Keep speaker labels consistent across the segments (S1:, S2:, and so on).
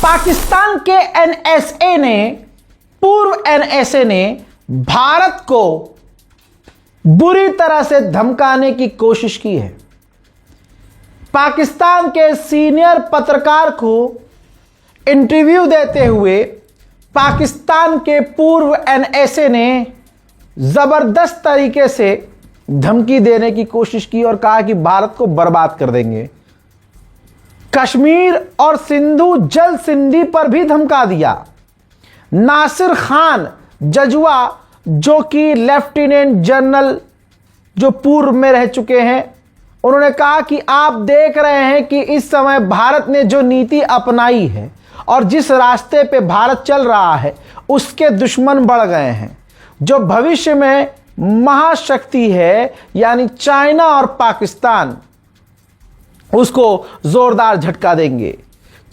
S1: पाकिस्तान के एनएसए ने, पूर्व एनएसए ने भारत को बुरी तरह से धमकाने की कोशिश की है। पाकिस्तान के सीनियर पत्रकार को इंटरव्यू देते हुए पाकिस्तान के पूर्व एनएसए ने जबरदस्त तरीके से धमकी देने की कोशिश की और कहा कि भारत को बर्बाद कर देंगे। कश्मीर और सिंधु जल संधि पर भी धमका दिया। नासिर खान जजुआ, जो कि लेफ्टिनेंट जनरल जो पूर्व में रह चुके हैं, उन्होंने कहा कि आप देख रहे हैं कि इस समय भारत ने जो नीति अपनाई है और जिस रास्ते पे भारत चल रहा है उसके दुश्मन बढ़ गए हैं। जो भविष्य में महाशक्ति है यानी चाइना और पाकिस्तान, उसको जोरदार झटका देंगे।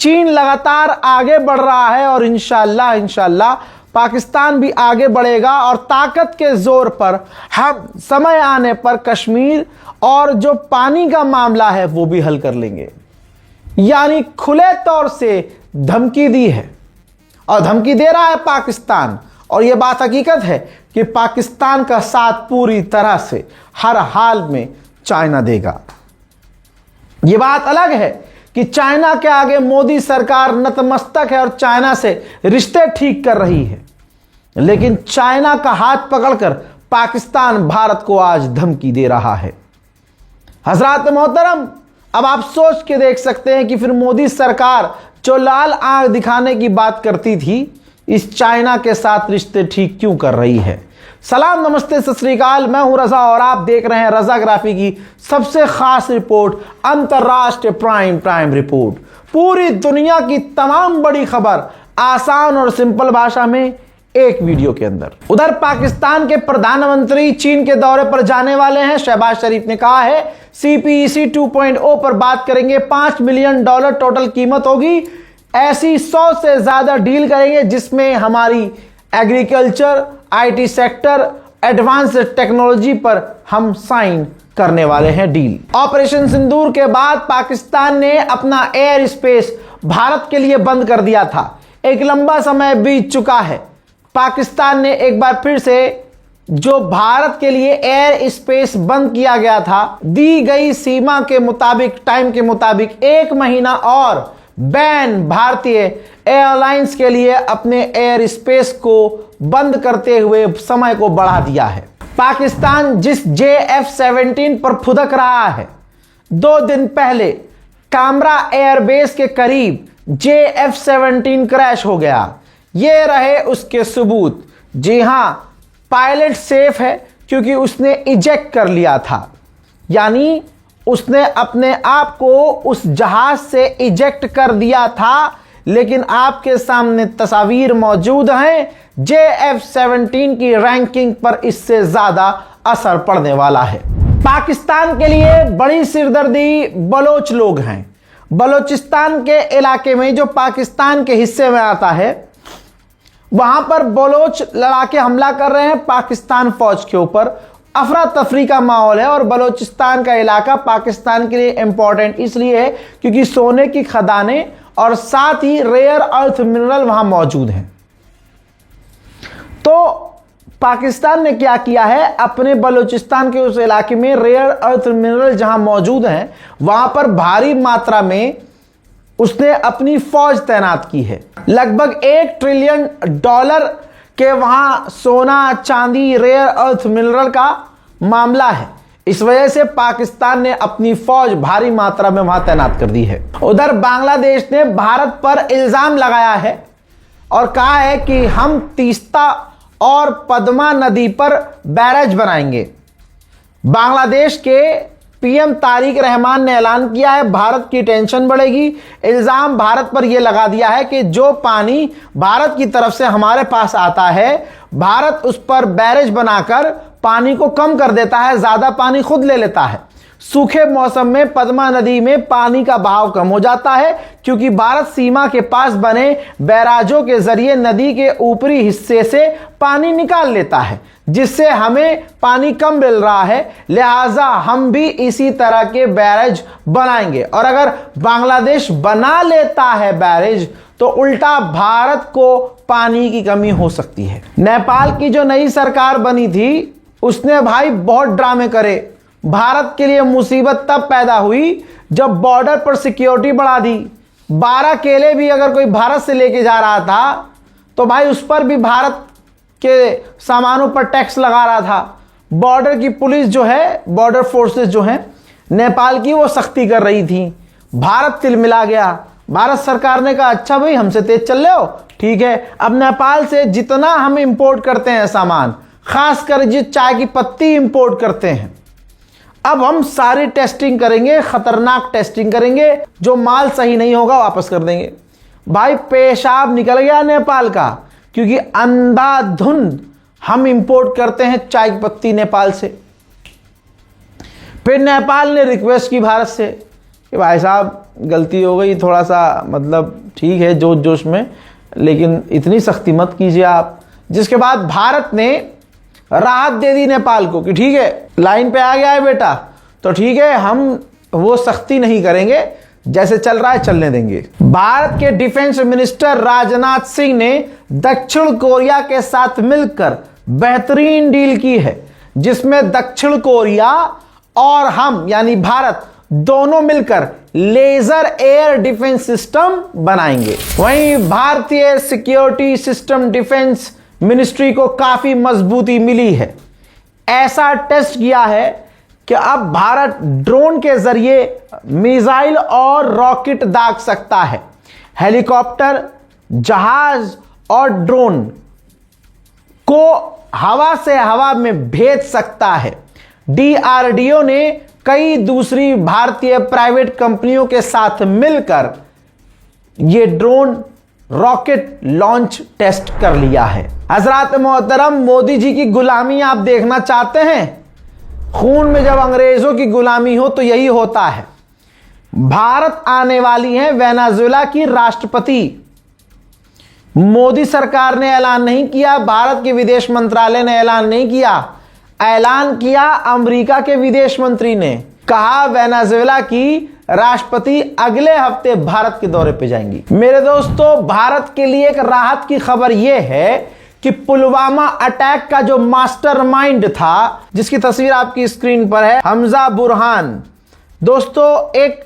S1: चीन लगातार आगे बढ़ रहा है और इंशाल्लाह पाकिस्तान भी आगे बढ़ेगा और ताकत के जोर पर हम समय आने पर कश्मीर और जो पानी का मामला है वो भी हल कर लेंगे। यानी खुले तौर से धमकी दी है और धमकी दे रहा है पाकिस्तान। और यह बात हकीकत है कि पाकिस्तान का साथ पूरी तरह से हर हाल में चाइना देगा। यह बात अलग है कि चाइना के आगे मोदी सरकार नतमस्तक है और चाइना से रिश्ते ठीक कर रही है, लेकिन चाइना का हाथ पकड़कर पाकिस्तान भारत को आज धमकी दे रहा है। हजरात मोहतरम, अब आप सोच के देख सकते हैं कि फिर मोदी सरकार जो लाल आंख दिखाने की बात करती थी, इस चाइना के साथ रिश्ते ठीक क्यों कर रही है। सलाम, नमस्ते, सत श्री अकाल। मैं हूं रजा और आप देख रहे हैं रजाग्राफी की सबसे खास रिपोर्ट, अंतरराष्ट्रीय प्राइम रिपोर्ट। पूरी दुनिया की तमाम बड़ी खबर आसान और सिंपल भाषा में एक वीडियो के अंदर। उधर पाकिस्तान के प्रधानमंत्री चीन के दौरे पर जाने वाले हैं। शहबाज शरीफ ने कहा है CPEC 2.0 पर बात करेंगे, $5 मिलियन टोटल कीमत होगी। ऐसी 100 से ज्यादा डील करेंगे जिसमें हमारी agriculture, IT sector, advance technology पर हम साइन करने वाले हैं डील। ऑपरेशन सिंदूर के बाद पाकिस्तान ने अपना एयर स्पेस भारत के लिए बंद कर दिया था। एक लंबा समय बीत चुका है। पाकिस्तान ने एक बार फिर से जो भारत के लिए एयर स्पेस बंद किया गया था, दी गई सीमा के मुताबिक, टाइम के मुताबिक 1 महीना और बैन भारतीय एयरलाइंस के लिए अपने एयर स्पेस को बंद करते हुए समय को बढ़ा दिया है। पाकिस्तान जिस JF-17 पर फुदक रहा है, 2 दिन पहले कामरा एयरबेस के करीब JF-17 क्रैश हो गया। ये रहे उसके सबूत। जी हां, पायलट सेफ है क्योंकि उसने इजेक्ट कर लिया था, यानी उसने अपने आप को उस जहाज से इजेक्ट कर दिया था। लेकिन आपके सामने तस्वीर मौजूद हैं। JF-17 की रैंकिंग पर इससे ज्यादा असर पड़ने वाला है। पाकिस्तान के लिए बड़ी सिरदर्दी बलोच लोग हैं। बलोचिस्तान के इलाके में जो पाकिस्तान के हिस्से में आता है, वहां पर बलोच लड़ाके हमला कर रहे हैं पाकिस्तान फौज के ऊपर। अफरा तफरी का माहौल है और बलोचिस्तान का इलाका पाकिस्तान के लिए इंपॉर्टेंट इसलिए है क्योंकि सोने की खदानें और साथ ही रेयर अर्थ मिनरल वहां मौजूद हैं। तो पाकिस्तान ने क्या किया है, अपने बलोचिस्तान के उस इलाके में रेयर अर्थ मिनरल जहां मौजूद हैं, वहां पर भारी मात्रा में उसने अपनी फौज तैनात की है। लगभग $1 ट्रिलियन के वहां सोना, चांदी, रेयर अर्थ मिनरल का मामला है। इस वजह से पाकिस्तान ने अपनी फौज भारी मात्रा में वहां तैनात कर दी है। उधर बांग्लादेश ने भारत पर इल्जाम लगाया है और कहा है कि हम तीस्ता और पद्मा नदी पर बैरेज बनाएंगे। बांग्लादेश के PM तारिक रहमान ने ऐलान किया है भारत की टेंशन बढ़ेगी। इल्जाम भारत पर यह लगा दिया है कि जो पानी भारत की तरफ से हमारे पास आता है, भारत उस पर बैरेज बनाकर पानी को कम कर देता है, ज्यादा पानी खुद ले लेता है। सूखे मौसम में पद्मा नदी में पानी का बहाव कम हो जाता है क्योंकि भारत सीमा के पास बने बैराजों के जरिए नदी के ऊपरी हिस्से से पानी निकाल लेता है, जिससे हमें पानी कम मिल रहा है। लिहाजा हम भी इसी तरह के बैरेज बनाएंगे और अगर बांग्लादेश बना लेता है बैरेज तो उल्टा भारत को पानी की कमी हो सकती है। नेपाल की जो नई सरकार बनी थी उसने भाई बहुत ड्रामे करे। भारत के लिए मुसीबत तब पैदा हुई जब बॉर्डर पर सिक्योरिटी बढ़ा दी। 12 केले भी अगर कोई भारत से लेके जा रहा था तो भाई उस पर भी भारत के सामानों पर टैक्स लगा रहा था। बॉर्डर की पुलिस जो है, बॉर्डर फोर्सेस जो हैं नेपाल की, वो सख्ती कर रही थी। भारत तिलमिला गया। भारत सरकार ने कहा अच्छा भाई हमसे तेज चल रहे हो, ठीक है। अब नेपाल से जितना हम इंपोर्ट करते हैं सामान, खासकर जो चाय की पत्ती इंपोर्ट करते हैं, अब हम सारी टेस्टिंग करेंगे, खतरनाक टेस्टिंग करेंगे। जो माल सही नहीं होगा वापस कर देंगे। भाई पेशाब निकल गया नेपाल का, क्योंकि अंधाधुंध हम इंपोर्ट करते हैं चाय की पत्ती नेपाल से। फिर नेपाल ने रिक्वेस्ट की भारत से कि भाई साहब गलती हो गई, थोड़ा सा मतलब ठीक है जोश जोश में, लेकिन इतनी सख्ती मत कीजिए आप। जिसके बाद भारत ने राहत दे दी नेपाल को कि ठीक है लाइन पे आ गया है बेटा, तो ठीक है हम वो सख्ती नहीं करेंगे, जैसे चल रहा है चलने देंगे। भारत के डिफेंस मिनिस्टर राजनाथ सिंह ने दक्षिण कोरिया के साथ मिलकर बेहतरीन डील की है, जिसमें दक्षिण कोरिया और हम यानी भारत दोनों मिलकर लेजर एयर डिफेंस सिस्टम बनाएंगे। वहीं भारतीय सिक्योरिटी सिस्टम डिफेंस मिनिस्ट्री को काफी मजबूती मिली है। ऐसा टेस्ट किया है कि अब भारत ड्रोन के जरिए मिसाइल और रॉकेट दाग सकता है। हेलीकॉप्टर, जहाज और ड्रोन को हवा से हवा में भेज सकता है। डीआरडीओ ने कई दूसरी भारतीय प्राइवेट कंपनियों के साथ मिलकर यह ड्रोन रॉकेट लॉन्च टेस्ट कर लिया है। हजरात मोहतरम, मोदी जी की गुलामी आप देखना चाहते हैं? खून में जब अंग्रेजों की गुलामी हो तो यही होता है। भारत आने वाली है वेनेजुएला की राष्ट्रपति। मोदी सरकार ने ऐलान नहीं किया, भारत के विदेश मंत्रालय ने ऐलान नहीं किया, ऐलान किया अमेरिका के विदेश मंत्री ने। कहा वेनेजुएला की राष्ट्रपति अगले हफ्ते भारत के दौरे पे जाएंगी। मेरे दोस्तों, भारत के लिए एक राहत की खबर यह है कि पुलवामा अटैक का जो मास्टरमाइंड था, जिसकी तस्वीर आपकी स्क्रीन पर है, हमजा बुरहान, दोस्तों एक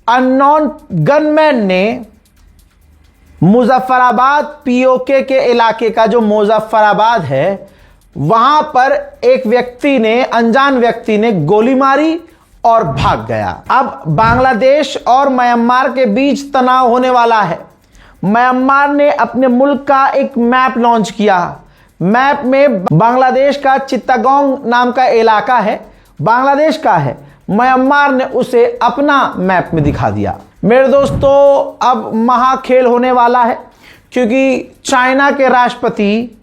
S1: अननोन गनमैन ने मुजफ्फराबाद पीओके के इलाके का जो मुजफ्फराबाद है, वहां पर एक व्यक्ति ने, अनजान व्यक्ति ने गोली मारी और भाग गया। अब बांग्लादेश और म्यांमार के बीच तनाव होने वाला है। म्यांमार ने अपने मुल्क का एक मैप लॉन्च किया। मैप में बांग्लादेश का चित्तागोंग नाम का इलाका है, बांग्लादेश का है। म्यांमार ने उसे अपना मैप में दिखा दिया। मेरे दोस्तों, अब महाखेल होने वाला है, क्योंकि चाइना के राष्ट्रपति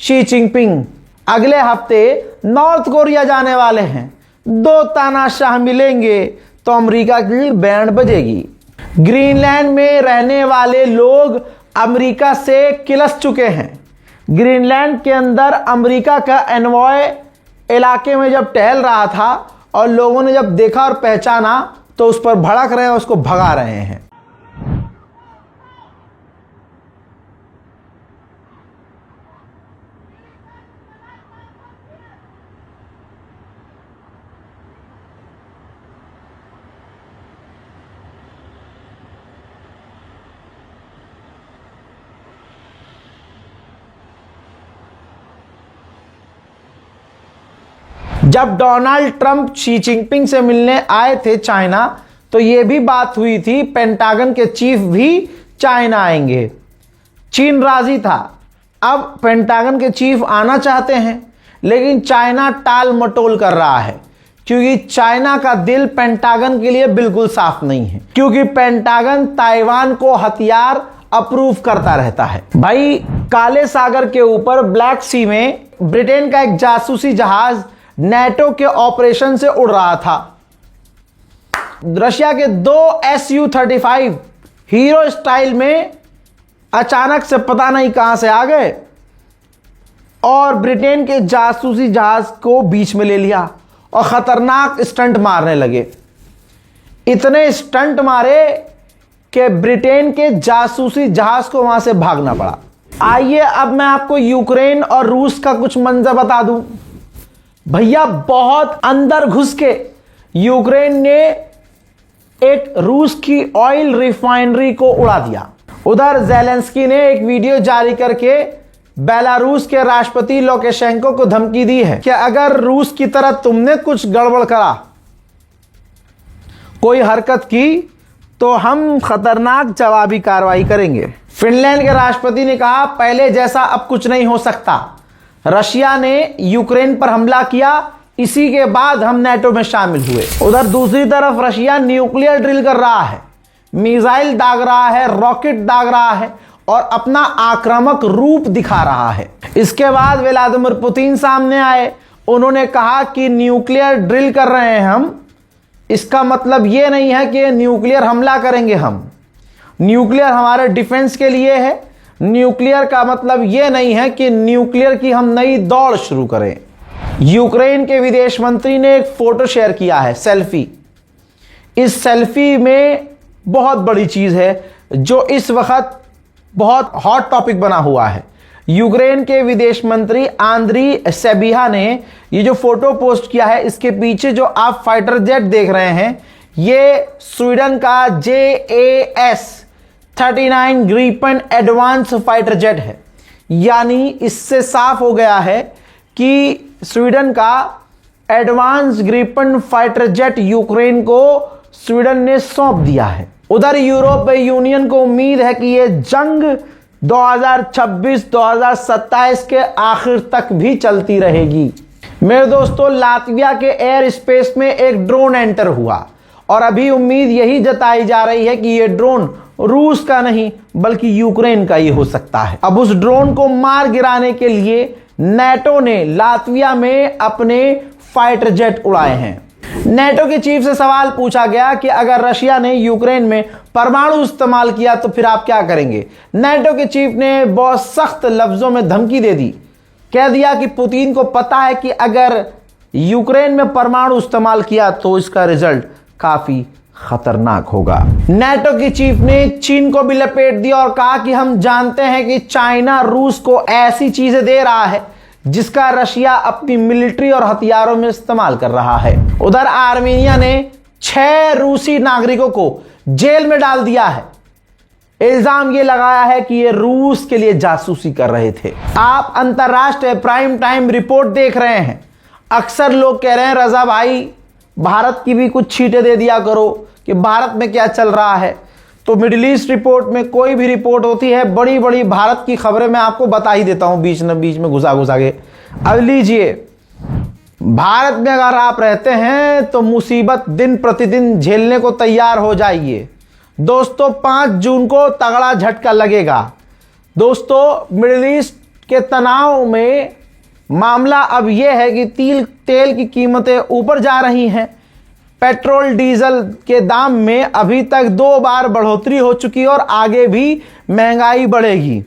S1: शी जिनपिंग अगले हफ्ते नॉर्थ कोरिया जाने वाले हैं। दो तानाशाह मिलेंगे तो अमेरिका की बैंड बजेगी। ग्रीनलैंड में रहने वाले लोग अमेरिका से किलस चुके हैं। ग्रीनलैंड के अंदर अमेरिका का एनवॉय इलाके में जब टहल रहा था और लोगों ने जब देखा और पहचाना तो उस पर भड़क रहे हैं, उसको भगा रहे हैं। जब डोनाल्ड ट्रंप शी जिनपिंग से मिलने आए थे चाइना, तो यह भी बात हुई थी पेंटागन के चीफ भी चाइना आएंगे। चीन राजी था। अब पेंटागन के चीफ आना चाहते हैं, लेकिन चाइना टाल मटोल कर रहा है, क्योंकि चाइना का दिल पेंटागन के लिए बिल्कुल साफ नहीं है, क्योंकि पेंटागन ताइवान को हथियार अप्रूव करता रहता है। भाई, काले सागर के ऊपर ब्लैक सी में ब्रिटेन का एक जासूसी जहाज नेटो के ऑपरेशन से उड़ रहा था। रशिया के 2 Su-35 हीरो स्टाइल में अचानक से पता नहीं कहां से आ गए और ब्रिटेन के जासूसी जहाज को बीच में ले लिया और खतरनाक स्टंट मारने लगे। इतने स्टंट मारे कि ब्रिटेन के जासूसी जहाज को वहां से भागना पड़ा। आइए अब मैं आपको यूक्रेन और रूस का कुछ मंजर बता दूं। भैया बहुत अंदर घुस के यूक्रेन ने एक रूस की ऑयल रिफाइनरी को उड़ा दिया। उधर ज़ेलेंस्की ने एक वीडियो जारी करके बेलारूस के राष्ट्रपति लुकाशेंको को धमकी दी है कि अगर रूस की तरह तुमने कुछ गड़बड़ करा, कोई हरकत की, तो हम खतरनाक जवाबी कार्रवाई करेंगे। फिनलैंड के राष्ट्रपति ने कहा पहले जैसा अब कुछ नहीं हो सकता। रशिया ने यूक्रेन पर हमला किया, इसी के बाद हम नेटो में शामिल हुए। उधर दूसरी तरफ रशिया न्यूक्लियर ड्रिल कर रहा है, मिसाइल दाग रहा है, रॉकेट दाग रहा है और अपना आक्रामक रूप दिखा रहा है। इसके बाद व्लादिमीर पुतिन सामने आए। उन्होंने कहा कि न्यूक्लियर ड्रिल कर रहे हैं हम, इसका मतलब यह नहीं है कि न्यूक्लियर हमला करेंगे हम। न्यूक्लियर हमारे डिफेंस के लिए है। न्यूक्लियर का मतलब यह नहीं है कि न्यूक्लियर की हम नई दौड़ शुरू करें। यूक्रेन के विदेश मंत्री ने एक फोटो शेयर किया है, सेल्फी। इस सेल्फी में बहुत बड़ी चीज है जो इस वक्त बहुत हॉट टॉपिक बना हुआ है। यूक्रेन के विदेश मंत्री आंद्री सेबिहा ने ये जो फोटो पोस्ट किया है, इसके पीछे जो आप फाइटर जेट देख रहे हैं, ये स्वीडन का JAS-39 Gripen advance fighter jet है। यानी इससे साफ हो गया है कि स्वीडन का advance Gripen fighter jet Ukraine को स्वीडन ने सौंप दिया है। उधर यूरोपीय यूनियन को उम्मीद है कि यह जंग 2026-2027 के आखिर तक भी चलती रहेगी। मेरे दोस्तों, लातविया के एयर स्पेस में एक ड्रोन एंटर हुआ और अभी उम्मीद यही जताई जा रही है कि यह ड्रोन रूस का नहीं बल्कि यूक्रेन का ही हो सकता है। अब उस ड्रोन को मार गिराने के लिए नेटो ने लातविया में अपने फाइटर जेट उड़ाए हैं। नेटो के चीफ से सवाल पूछा गया कि अगर रशिया ने यूक्रेन में परमाणु इस्तेमाल किया तो फिर आप क्या करेंगे। नेटो के चीफ ने बहुत सख्त लफ्जों में धमकी दे दी। कह दिया कि पुतिन को पता है कि अगर यूक्रेन में परमाणु इस्तेमाल किया तो इसका रिजल्ट काफी खतरनाक होगा। नेटो की चीफ ने चीन को भी लपेट दिया और कहा कि हम जानते हैं कि चाइना रूस को ऐसी चीजें दे रहा है जिसका रशिया अपनी मिलिट्री और हथियारों में इस्तेमाल कर रहा है। उधर आर्मेनिया ने 6 रूसी नागरिकों को जेल में डाल दिया है। इल्जाम ये लगाया है कि ये रूस के लिए जासूसी कर रहे थे। आप अंतरराष्ट्रीय प्राइम टाइम रिपोर्ट देख रहे हैं। अक्सर लोग कह रहे हैं रजा भाई भारत की भी कुछ छींटे दे दिया करो कि भारत में क्या चल रहा है। तो मिडिल ईस्ट रिपोर्ट में कोई भी रिपोर्ट होती है, बड़ी बड़ी भारत की खबरें मैं आपको बता ही देता हूं बीच में घुसा के। अब लीजिए, भारत में अगर आप रहते हैं तो मुसीबत दिन प्रतिदिन झेलने को तैयार हो जाइए। दोस्तों 5 जून को तगड़ा झटका लगेगा। दोस्तों मिडिल ईस्ट के तनाव में मामला अब यह है कि तेल की कीमतें ऊपर जा रही हैं। पेट्रोल डीजल के दाम में अभी तक 2 बार बढ़ोतरी हो चुकी है और आगे भी महंगाई बढ़ेगी।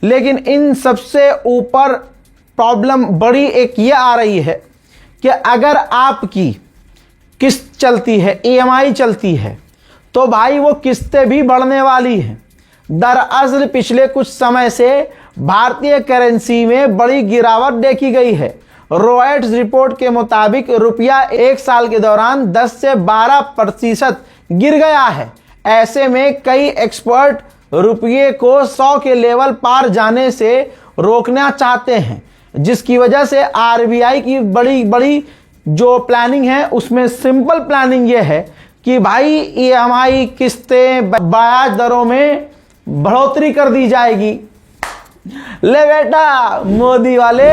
S1: लेकिन इन सबसे ऊपर प्रॉब्लम बड़ी एक ये आ रही है कि अगर आपकी किस्त चलती है, EMI चलती है, तो भाई वो किस्तें भी बढ़ने वाली हैं। दरअसल पिछले कुछ समय से भारतीय करेंसी में बड़ी गिरावट देखी गई है। रॉयटर्स रिपोर्ट के मुताबिक रुपया 1 साल के दौरान 10 से 12% गिर गया है। ऐसे में कई एक्सपर्ट रुपये को 100 के लेवल पार जाने से रोकना चाहते हैं, जिसकी वजह से RBI की बड़ी जो प्लानिंग है उसमें सिंपल प्लानिंग ये है कि भाई EMI किस्तें ब्याज दरों में बढ़ोतरी कर दी जाएगी। ले बेटा मोदी वाले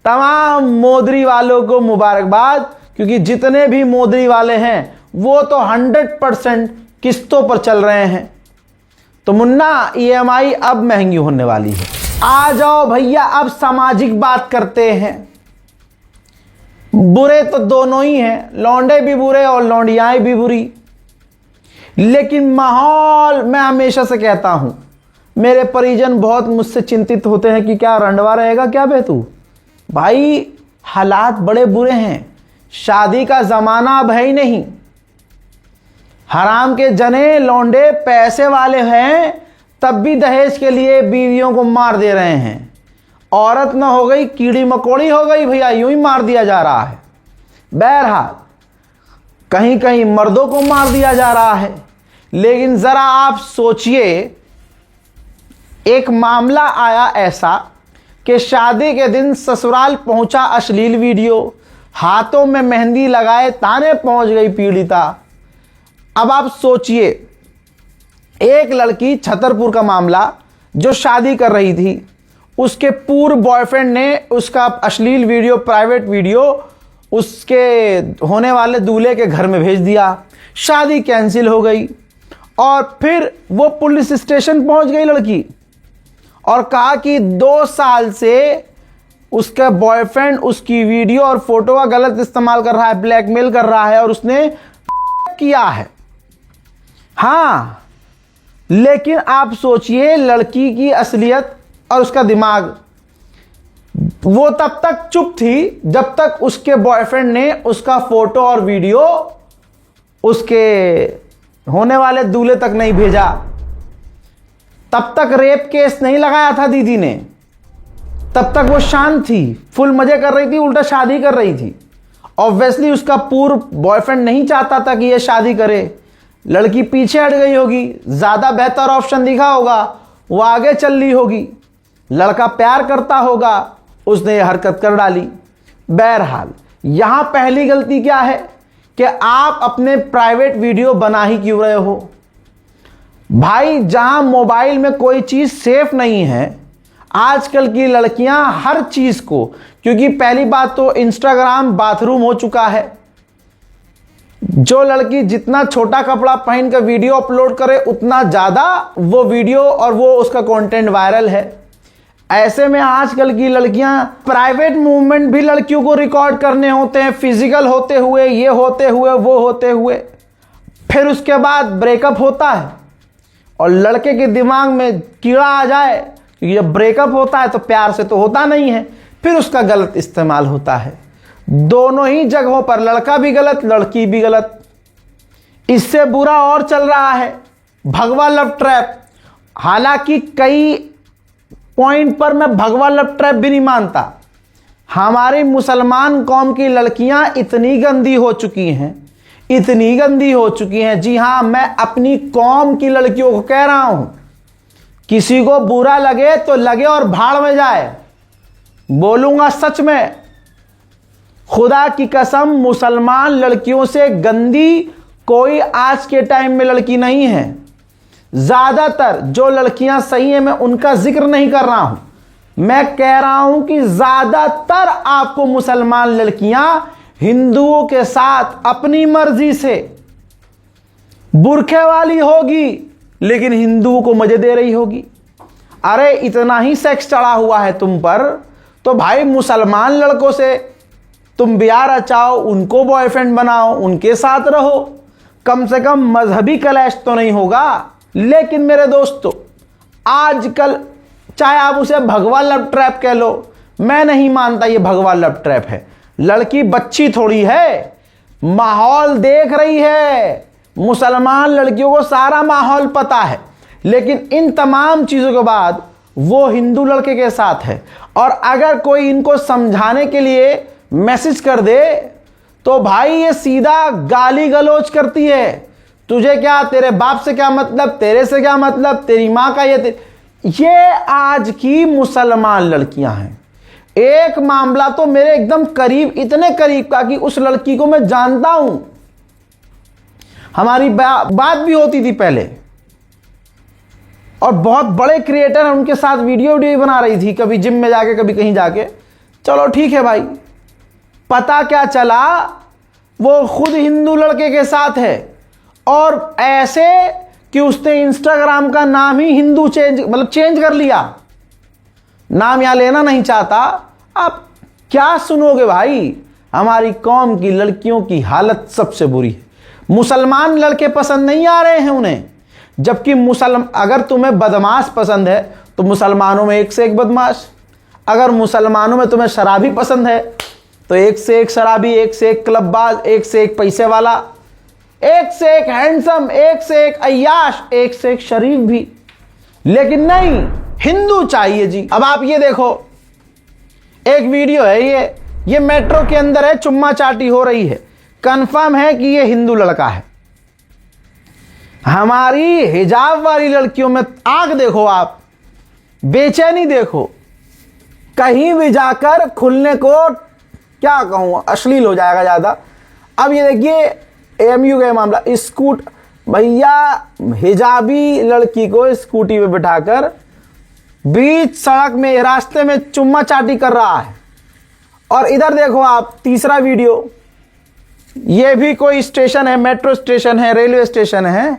S1: तमाम मोदी वालों को मुबारकबाद, क्योंकि जितने भी मोदी वाले हैं वो तो 100% किस्तों पर चल रहे हैं। तो मुन्ना EMI अब महंगी होने वाली है। आ जाओ भैया अब सामाजिक बात करते हैं। बुरे तो दोनों ही हैं, लौंडे भी बुरे और लौंडियाएं भी बुरी। लेकिन माहौल, मैं हमेशा से कहता हूं, मेरे परिजन बहुत मुझसे चिंतित होते हैं कि क्या रंडवा रहेगा क्या बे तू। भाई हालात बड़े बुरे हैं, शादी का जमाना अब है ही नहीं। हराम के जने लौंडे पैसे वाले हैं, तब भी दहेज के लिए बीवियों को मार दे रहे हैं। औरत न हो गई कीड़ी मकोड़ी हो गई भैया, यूं ही मार दिया जा रहा है। बहरहाल कहीं कहीं मर्दों को मार दिया जा रहा है। लेकिन जरा आप सोचिए, एक मामला आया ऐसा कि शादी के दिन ससुराल पहुंचा अश्लील वीडियो, हाथों में मेहंदी लगाए ताने पहुंच गई पीड़िता। अब आप सोचिए, एक लड़की, छतरपुर का मामला, जो शादी कर रही थी, उसके पूर्व बॉयफ्रेंड ने उसका अश्लील वीडियो, प्राइवेट वीडियो उसके होने वाले दूल्हे के घर में भेज दिया। शादी कैंसिल हो गई और फिर वो पुलिस स्टेशन पहुंच गई लड़की और कहा कि 2 साल से उसका बॉयफ्रेंड उसकी वीडियो और फोटो का गलत इस्तेमाल कर रहा है, ब्लैकमेल कर रहा है और उसने किया है। हाँ, लेकिन आप सोचिए लड़की की असलियत और उसका दिमाग। वो तब तक चुप थी जब तक उसके बॉयफ्रेंड ने उसका फोटो और वीडियो उसके होने वाले दूल्हे तक नहीं भेजा। तब तक रेप केस नहीं लगाया था दीदी ने, तब तक वो शांत थी, फुल मजे कर रही थी, उल्टा शादी कर रही थी। ऑब्वियसली उसका पूर्व बॉयफ्रेंड नहीं चाहता था कि ये शादी करे। लड़की पीछे हट गई होगी, ज्यादा बेहतर ऑप्शन दिखा होगा, वो आगे चल रही होगी। लड़का प्यार करता होगा, उसने ये हरकत कर डाली। बहरहाल यहां पहली गलती क्या है कि आप अपने प्राइवेट वीडियो बना ही क्यों रहे हो भाई। जहां मोबाइल में कोई चीज सेफ नहीं है, आजकल की लड़कियां हर चीज को, क्योंकि पहली बात तो इंस्टाग्राम बाथरूम हो चुका है। जो लड़की जितना छोटा कपड़ा पहन कर वीडियो अपलोड करे, उतना ज्यादा वो वीडियो और वो उसका कंटेंट वायरल है। ऐसे में आजकल की लड़कियां प्राइवेट मूवमेंट भी लड़कियों को रिकॉर्ड करने होते हैं, फिजिकल होते हुए, ये होते हुए, वो होते हुए। फिर उसके बाद ब्रेकअप होता है और लड़के के दिमाग में कीड़ा आ जाए, क्योंकि जब ब्रेकअप होता है तो प्यार से तो होता नहीं है, फिर उसका गलत इस्तेमाल होता है। दोनों ही जगहों पर, लड़का भी गलत, लड़की भी गलत। इससे बुरा और चल रहा है भगवा लव ट्रैप। हालांकि कई पॉइंट पर मैं भगवा लव ट्रैप भी नहीं मानता। हमारी मुसलमान कौम की लड़कियां इतनी गंदी हो चुकी हैं, इतनी गंदी हो चुकी हैं। जी हां, मैं अपनी कौम की लड़कियों को कह रहा हूं, किसी को बुरा लगे तो लगे और भाड़ में जाए। बोलूंगा सच में, खुदा की कसम, मुसलमान लड़कियों से गंदी कोई आज के टाइम में लड़की नहीं है। ज्यादातर जो लड़कियां सही है, मैं उनका जिक्र नहीं कर रहा हूं, मैं कह रहा हूं कि ज्यादातर आपको मुसलमान लड़कियां हिंदुओं के साथ अपनी मर्जी से बुरखे वाली होगी, लेकिन हिंदुओं को मजे दे रही होगी। अरे इतना ही सेक्स चढ़ा हुआ है तुम पर, तो भाई मुसलमान लड़कों से तुम ब्याह रचाओ, उनको बॉयफ्रेंड बनाओ, उनके साथ रहो, कम से कम मजहबी क्लैश तो नहीं होगा। लेकिन मेरे दोस्तों, आजकल चाहे आप उसे भगवा लव ट्रैप कह लो, मैं नहीं मानता ये भगवा लव ट्रैप है। लड़की बच्ची थोड़ी है, माहौल देख रही है। मुसलमान लड़कियों को सारा माहौल पता है, लेकिन इन तमाम चीजों के बाद वो हिंदू लड़के के साथ है। और अगर कोई इनको समझाने के लिए मैसेज कर दे तो भाई ये सीधा गाली गलौज करती है। तुझे क्या, तेरे बाप से क्या मतलब, तेरे से क्या मतलब, तेरी मां का ये आज की मुसलमान लड़कियां हैं। एक मामला तो मेरे एकदम करीब, इतने करीब का कि उस लड़की को मैं जानता हूं, हमारी बात भी होती थी पहले, और बहुत बड़े क्रिएटर हैं, उनके साथ वीडियो बना रही थी, कभी जिम में जाके, कभी कहीं जाके। चलो ठीक है भाई, पता क्या चला, वो खुद हिंदू लड़के के साथ है, और ऐसे कि उसने इंस्टाग्राम का नाम ही हिंदू चेंज कर लिया। नाम यहां लेना नहीं चाहता। आप क्या सुनोगे भाई, हमारी कौम की लड़कियों की हालत सबसे बुरी है। मुसलमान लड़के पसंद नहीं आ रहे हैं उन्हें, जबकि अगर तुम्हें बदमाश पसंद है तो मुसलमानों में एक से एक बदमाश। अगर मुसलमानों में तुम्हें शराबी पसंद है तो एक से एक शराबी, एक से एक क्लबबाज, एक से एक पैसे वाला। एक से एक हैंडसम, एक से एक अय्याश, एक से एक शरीफ भी, लेकिन नहीं, हिंदू चाहिए जी। अब आप ये देखो, एक वीडियो है, ये मेट्रो के अंदर है, चुम्मा चाटी हो रही है, कंफर्म है कि ये हिंदू लड़का है। हमारी हिजाब वाली लड़कियों में आग देखो आप, बेचैनी देखो, कहीं भी जाकर खुलने को, क्या कहूं, अश्लील हो जाएगा ज्यादा। अब ये देखिए एएमयू का मामला, भैया हिजाबी लड़की को स्कूटी पे बिठाकर बीच सड़क में, रास्ते में चुम्मा चाटी कर रहा है। और इधर देखो आप तीसरा वीडियो, ये भी कोई स्टेशन है, मेट्रो स्टेशन है, रेलवे स्टेशन है,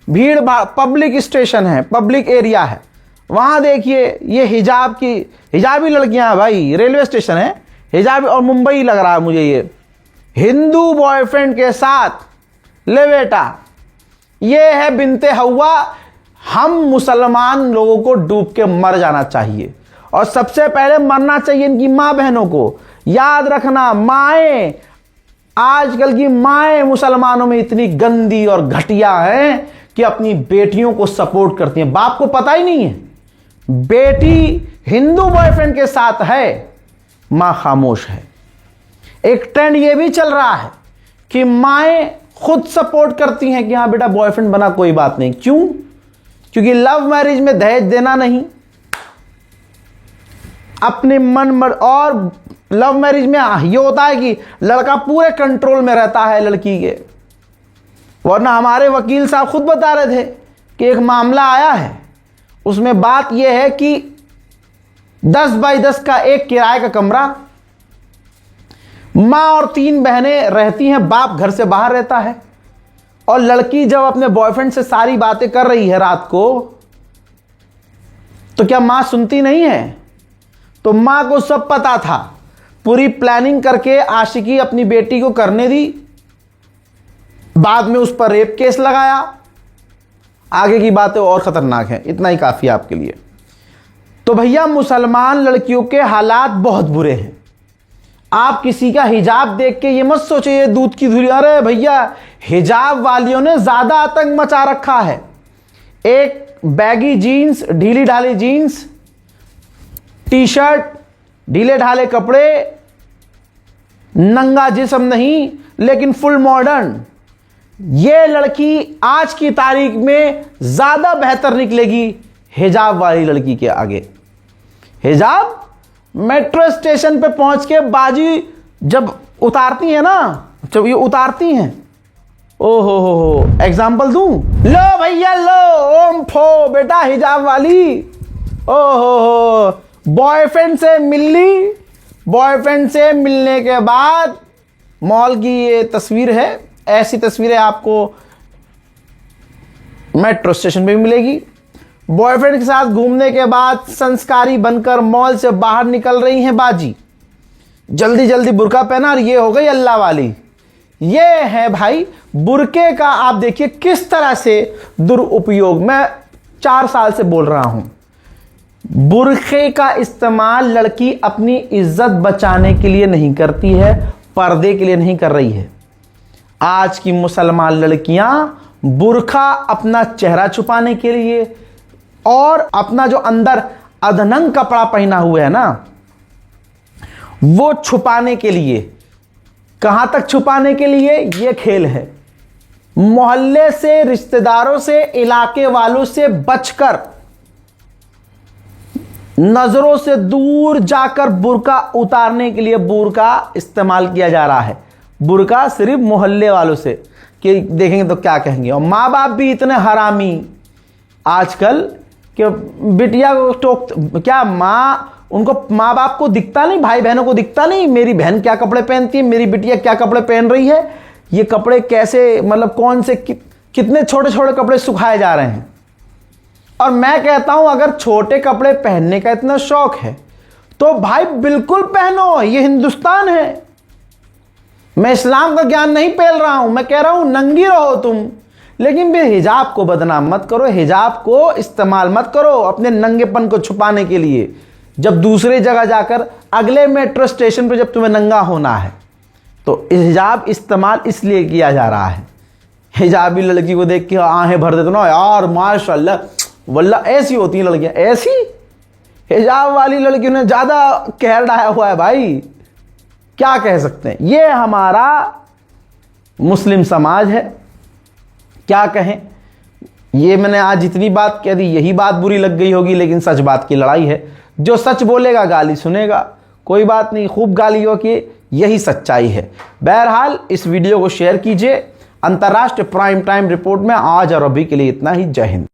S1: भीड़ भाड़, पब्लिक स्टेशन है, पब्लिक एरिया है, वहां देखिए ये हिजाबी लड़कियां हैं भाई, रेलवे स्टेशन है हिजाबी, और मुंबई लग रहा है मुझे ये, हिंदू बॉयफ्रेंड के साथ। ले बेटा, ये है बिनते हवा। हम मुसलमान लोगों को डूब के मर जाना चाहिए, और सबसे पहले मरना चाहिए इनकी मां बहनों को। याद रखना, माएं, आजकल की माएं मुसलमानों में इतनी गंदी और घटिया हैं कि अपनी बेटियों को सपोर्ट करती हैं, बाप को पता ही नहीं है। बेटी हिंदू बॉयफ्रेंड के साथ है, मां खामोश है। एक ट्रेंड ये भी चल रहा है कि माएं खुद सपोर्ट करती हैं कि हाँ बेटा बॉयफ्रेंड बना, कोई बात नहीं। क्यों? क्योंकि लव मैरिज में दहेज देना नहीं, अपने मन और लव मैरिज में ये होता है कि लड़का पूरे कंट्रोल में रहता है लड़की के। वरना हमारे वकील साहब खुद बता रहे थे कि एक मामला आया है, उसमें बात यह है कि 10 बाई 10 का एक किराए का कमरा, मां और 3 बहनें रहती हैं, बाप घर से बाहर रहता है, और लड़की जब अपने बॉयफ्रेंड से सारी बातें कर रही है रात को, तो क्या मां सुनती नहीं है? तो मां को सब पता था, पूरी प्लानिंग करके आशिकी अपनी बेटी को करने दी, बाद में उस पर रेप केस लगाया। आगे की बातें और खतरनाक हैं, इतना ही काफी है आपके लिए। तो भैया मुसलमान लड़कियों के हालात बहुत बुरे हैं। आप किसी का हिजाब देख के ये मत सोचिए ये दूध की धुली, अरे भैया हिजाब वालियों ने ज्यादा आतंक मचा रखा है। एक बैगी जीन्स, ढीली ढाली जीन्स, टी शर्ट, ढीले ढाले कपड़े, नंगा जिस्म नहीं लेकिन फुल मॉडर्न, ये लड़की आज की तारीख में ज्यादा बेहतर निकलेगी हिजाब वाली लड़की के आगे। हिजाब मेट्रो स्टेशन पे पहुंच के बाजी जब उतारती है ना, जब ये उतारती हैं, ओहो हो एग्जाम्पल दूं, लो भैया लो, ओम फो बेटा हिजाब वाली, ओहो हो बॉयफ्रेंड से मिल ली, बॉयफ्रेंड से मिलने के बाद मॉल की ये तस्वीर है, ऐसी तस्वीरें आपको मेट्रो स्टेशन पे भी मिलेगी। बॉयफ्रेंड के साथ घूमने के बाद संस्कारी बनकर मॉल से बाहर निकल रही हैं बाजी, जल्दी जल्दी बुर्का पहना, और ये हो गई अल्लाह वाली। ये है भाई बुर्के का, आप देखिए किस तरह से दुरुपयोग। मैं 4 साल से बोल रहा हूं, बुर्के का इस्तेमाल लड़की अपनी इज्जत बचाने के लिए नहीं करती है, पर्दे के लिए नहीं कर रही है। आज की मुसलमान लड़कियां बुर्का अपना चेहरा छुपाने के लिए और अपना जो अंदर अधनंग कपड़ा पहना हुआ है ना, वो छुपाने के लिए। कहां तक छुपाने के लिए? ये खेल है। मोहल्ले से, रिश्तेदारों से, इलाके वालों से बचकर, नजरों से दूर जाकर बुर्का उतारने के लिए बुर्का इस्तेमाल किया जा रहा है। बुर्का सिर्फ मोहल्ले वालों से, कि देखेंगे तो क्या कहेंगे। और माँ बाप भी इतने हरामी आजकल कि बिटिया को टोक, क्या माँ, उनको माँ बाप को दिखता नहीं, भाई बहनों को दिखता नहीं मेरी बहन क्या कपड़े पहनती है, मेरी बिटिया क्या कपड़े पहन रही है, ये कपड़े कैसे, मतलब कौन से कितने छोटे छोटे कपड़े सुखाए जा रहे हैं। और मैं कहता हूं अगर छोटे कपड़े पहनने का इतना शौक है तो भाई बिल्कुल पहनो, ये हिंदुस्तान है। मैं इस्लाम का ज्ञान नहीं पेल रहा हूं, मैं कह रहा हूं नंगी रहो तुम, लेकिन फिर हिजाब को बदनाम मत करो, हिजाब को इस्तेमाल मत करो अपने नंगेपन को छुपाने के लिए। जब दूसरे जगह जाकर अगले मेट्रो स्टेशन पर जब तुम्हें नंगा होना है तो हिजाब इस्तेमाल इसलिए किया जा रहा है। हिजाबी लड़की को देख के आहें भर देते ना, यार माशाल्लाह वल्लाह ऐसी होती हैं लड़कियां। ऐसी हिजाब वाली लड़कियों ने ज्यादा कहर ढाया हुआ है भाई, क्या कह सकते हैं। ये हमारा मुस्लिम समाज है, क्या कहें। ये मैंने आज जितनी बात कह दी यही बात बुरी लग गई होगी, लेकिन सच बात की लड़ाई है। जो सच बोलेगा गाली सुनेगा, कोई बात नहीं, खूब गालियों की, यही सच्चाई है। बहरहाल इस वीडियो को शेयर कीजिए। अंतर्राष्ट्रीय प्राइम टाइम रिपोर्ट में आज और अभी के लिए इतना ही। जय हिंद।